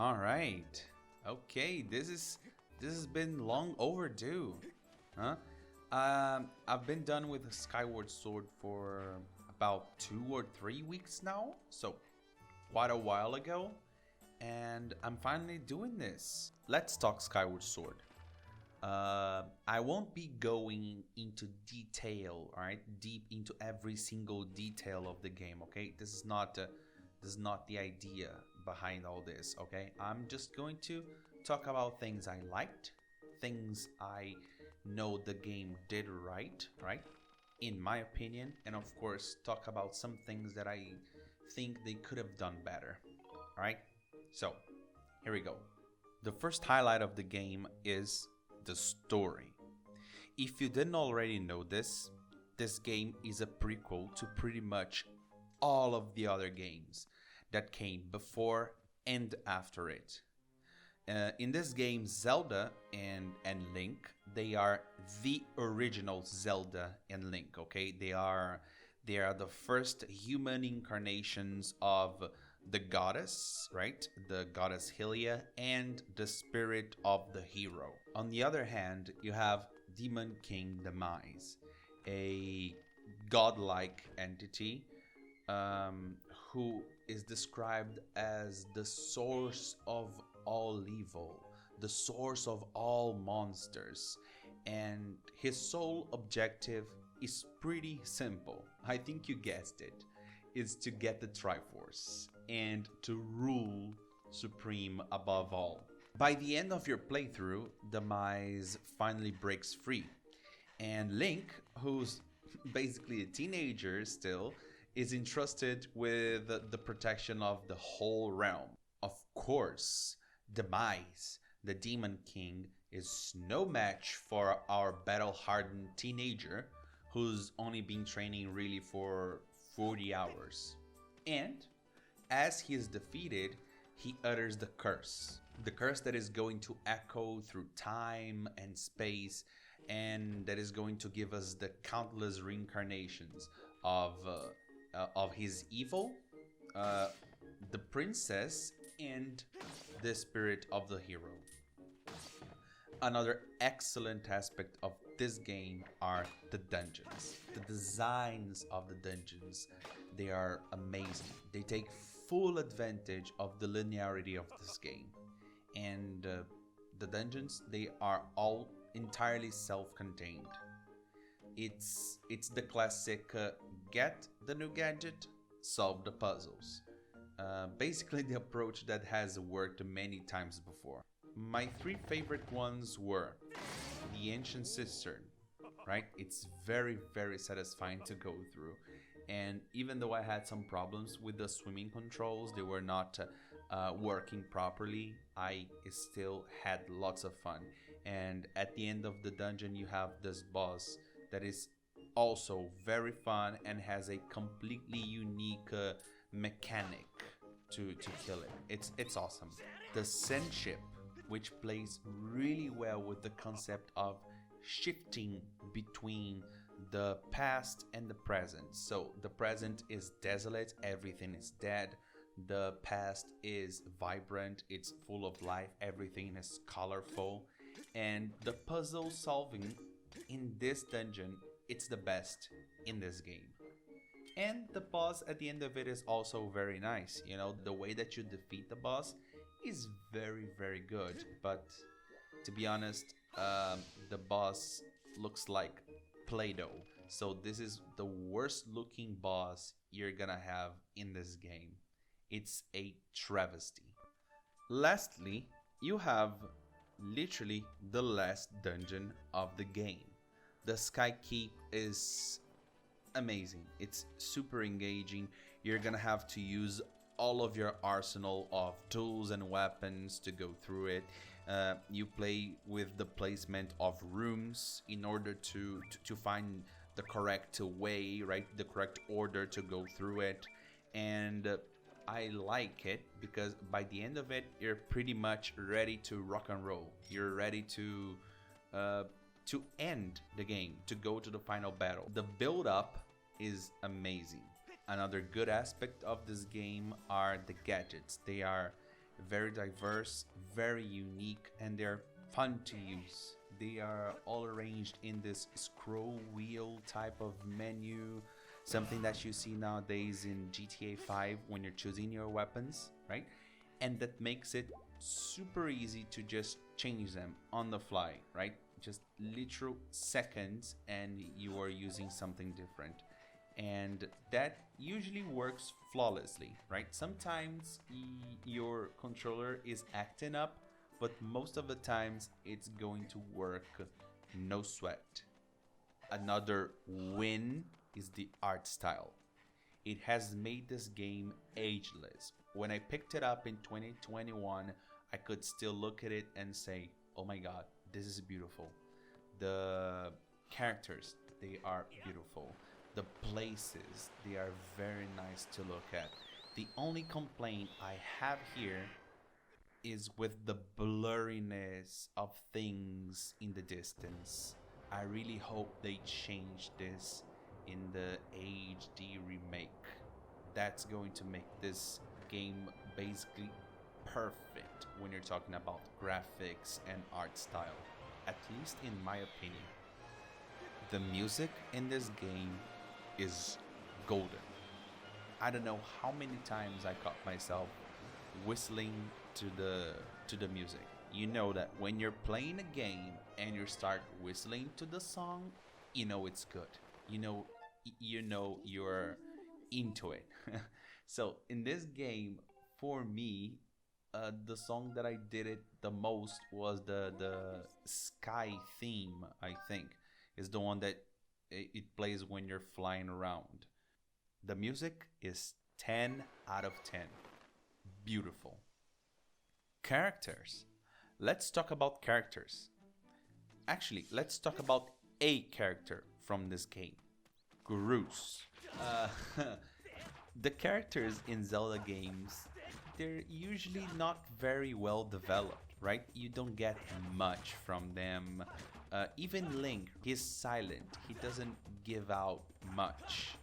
All right. Okay, this has been long overdue, huh? I've been done with Skyward Sword for about 2 or 3 weeks now, so quite a while ago, and I'm finally doing this. Let's talk Skyward Sword. I won't be going into detail, all right, deep into every single detail of the game. Okay, this is not the idea behind all this. Okay, I'm just going to talk about things I liked, things I know the game did right, in my opinion, and of course talk about some things that I think they could have done better. All right, so here we go. The first highlight of the game is the story. If you didn't already know this game is a prequel to pretty much all of the other games that came before and after it. In this game, Zelda and Link, they are the original Zelda and Link. Okay, they are the first human incarnations of the goddess, right? The goddess Hylia and the spirit of the hero. On the other hand, you have Demon King Demise, a godlike entity who is described as the source of all evil, the source of all monsters, and his sole objective is pretty simple. I think you guessed it. It's to get the Triforce and to rule supreme above all. By the end of your playthrough, Demise finally breaks free, and Link, who's basically a teenager still, is entrusted with the protection of the whole realm. Of course, Demise, the Demon King, is no match for our battle-hardened teenager who's only been training really for 40 hours. And as he is defeated, he utters the curse that is going to echo through time and space, and that is going to give us the countless reincarnations of his evil, the princess, and the spirit of the hero. Another excellent aspect of this game are the dungeons. The designs of the dungeons, they are amazing. They take full advantage of the linearity of this game. And the dungeons, they are all entirely self-contained. It's the classic get the new gadget, solve the puzzles. Basically the approach that has worked many times before. My three favorite ones were the Ancient Cistern, right? It's very, very satisfying to go through. And even though I had some problems with the swimming controls, they were not working properly, I still had lots of fun. And at the end of the dungeon, you have this boss that is also very fun and has a completely unique mechanic to kill it. It's awesome. The Sand Ship, which plays really well with the concept of shifting between the past and the present. So the present is desolate, everything is dead. The past is vibrant, it's full of life, everything is colorful. And the puzzle solving in this dungeon, it's the best in this game. And the boss at the end of it is also very nice. You know, the way that you defeat the boss is very, very good. But to be honest, the boss looks like Play-Doh. So this is the worst looking boss you're gonna have in this game. It's a travesty. Lastly, you have literally the last dungeon of the game. The Sky Keep is amazing. It's super engaging. You're gonna have to use all of your arsenal of tools and weapons to go through it. You play with the placement of rooms in order to find the correct way, right? The correct order to go through it. And I like it because by the end of it, you're pretty much ready to rock and roll. You're ready to end the game, to go to the final battle. The build up is amazing. Another good aspect of this game are the gadgets. They are very diverse, very unique, and they're fun to use. They are all arranged in this scroll wheel type of menu, something that you see nowadays in GTA 5 when you're choosing your weapons, right? And that makes it super easy to just change them on the fly, right? Just literal seconds and you are using something different. And that usually works flawlessly, right? Sometimes your controller is acting up, but most of the times it's going to work no sweat. Another win is the art style. It has made this game ageless. When I picked it up in 2021, I could still look at it and say, oh my god, this is beautiful. The characters, they are beautiful. The places, they are very nice to look at. The only complaint I have here is with the blurriness of things in the distance. I really hope they change this in the HD remake. That's going to make this game basically perfect when you're talking about graphics and art style, at least in my opinion. The music in this game is golden. I don't know how many times I caught myself whistling to the music. You know that when you're playing a game and you start whistling to the song, you know it's good. You know you're into it. So in this game, for me, the song that I did it the most was the sky theme. I think is the one that it plays when you're flying around. The music is 10 out of 10. Beautiful. Characters. Let's talk about characters. Actually, let's talk about a character from this game. Grus. The characters in Zelda games, they're usually not very well developed, right? You don't get much from them. Even Link, he's silent. He doesn't give out much.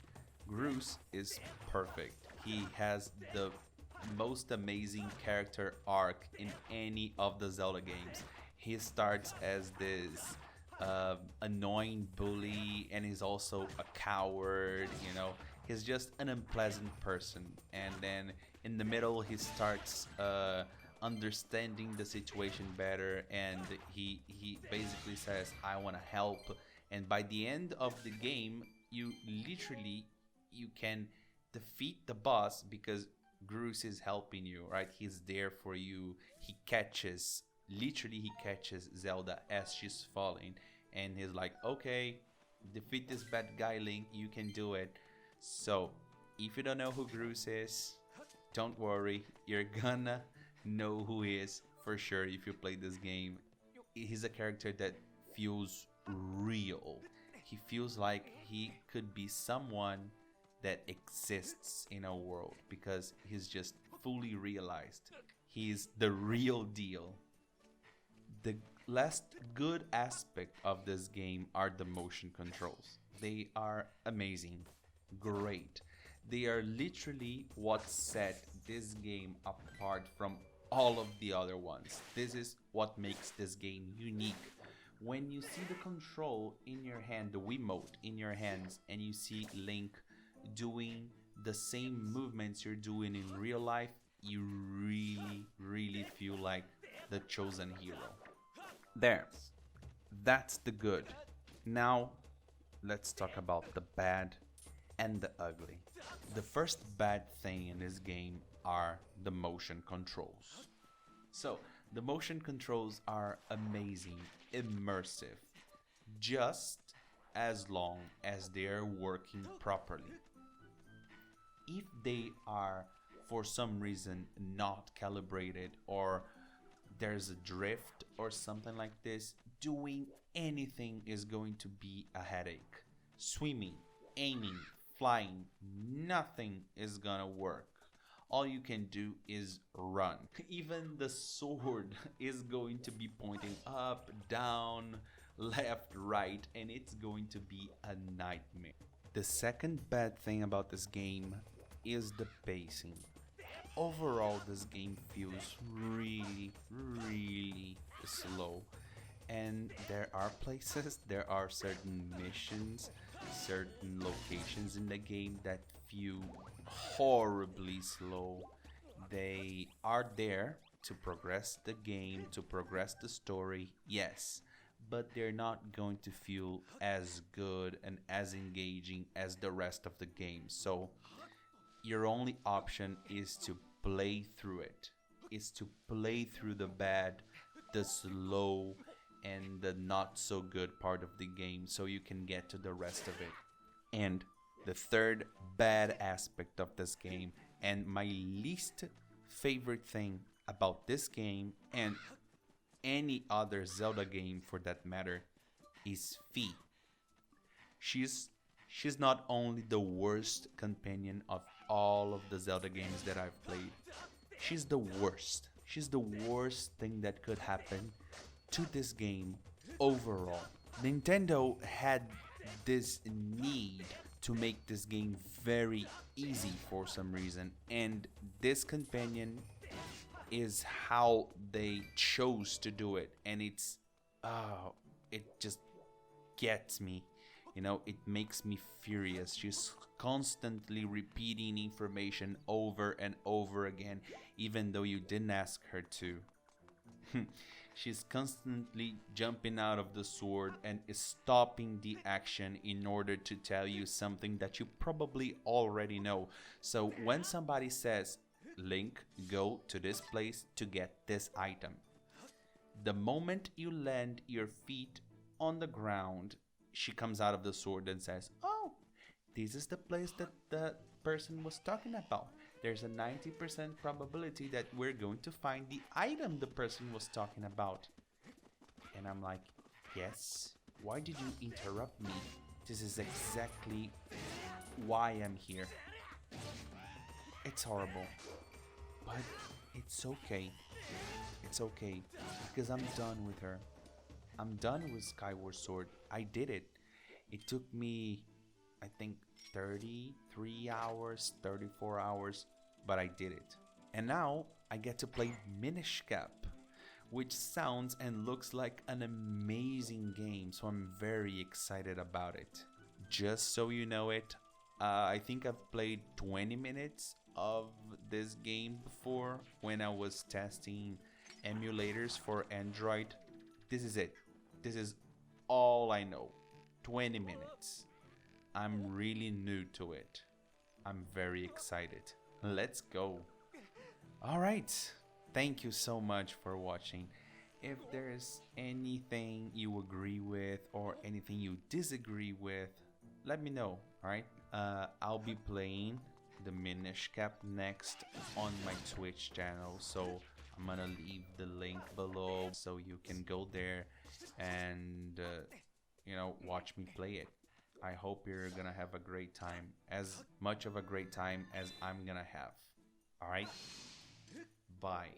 Grus is perfect. He has the most amazing character arc in any of the Zelda games. He starts as this annoying bully, and he's also a coward, He's just an unpleasant person. And then in the middle, he starts understanding the situation better, and he basically says, I want to help. And by the end of the game, you can defeat the boss because Grus is helping you, right? He's there for you. He catches Zelda as she's falling, and he's like, okay, defeat this bad guy, Link, you can do it. So if you don't know who Grus is, don't worry, you're gonna know who he is for sure if you play this game. He's a character that feels real. He feels like he could be someone that exists in our world because he's just fully realized. He's the real deal. The last good aspect of this game are the motion controls. They are amazing, great. They are literally what set this game apart from all of the other ones. This is what makes this game unique. When you see the control in your hand, the Wiimote in your hands, and you see Link doing the same movements you're doing in real life, you really feel like the chosen hero. There, that's the good. Now let's talk about the bad and the ugly. The first bad thing in this game are the motion controls. So the motion controls are amazing, immersive, just as long as they're working properly. If they are for some reason not calibrated, or there's a drift or something like this, doing anything is going to be a headache. Swimming, aiming, flying, nothing is gonna work. All you can do is run. Even the sword is going to be pointing up, down, left, right, and it's going to be a nightmare. The second bad thing about this game is the pacing. overall this game feels really, really slow. And there are places, there are certain missions, certain locations in the game that feel horribly slow. They are there to progress the game, to progress the story, yes, but they're not going to feel as good and as engaging as the rest of the game. So your only option is to play through it, is to play through the bad, the slow, and the not so good part of the game so you can get to the rest of it. And the third bad aspect of this game, and my least favorite thing about this game and any other Zelda game for that matter, is Fi. She's not only the worst companion of all of the Zelda games that I've played. She's the worst. She's the worst thing that could happen to this game overall. Nintendo had this need to make this game very easy for some reason, and this companion is how they chose to do it, and it just gets me. You know, it makes me furious. She's constantly repeating information over and over again, even though you didn't ask her to. She's constantly jumping out of the sword and stopping the action in order to tell you something that you probably already know. So when somebody says, Link, go to this place to get this item, the moment you land your feet on the ground, she comes out of the sword and says, oh, this is the place that the person was talking about. There's a 90% probability that we're going to find the item the person was talking about. And I'm like, yes, why did you interrupt me? This is exactly why I'm here. It's horrible, but it's okay. It's okay, because I'm done with her. I'm done with Skyward Sword. I did it. It took me, I think, 33 hours, 34 hours, but I did it. And now I get to play Minish Cap, which sounds and looks like an amazing game, so I'm very excited about it. Just so you know it, I think I've played 20 minutes of this game before when I was testing emulators for Android. This is it. This is all I know. 20 minutes. I'm really new to it. I'm very excited. Let's go. Alright. Thank you so much for watching. If there's anything you agree with or anything you disagree with, let me know. Alright. I'll be playing the Minish Cap next on my Twitch channel. So I'm gonna leave the link below so you can go there and watch me play it. I hope you're gonna have a great time, as much of a great time as I'm gonna have. Alright, bye.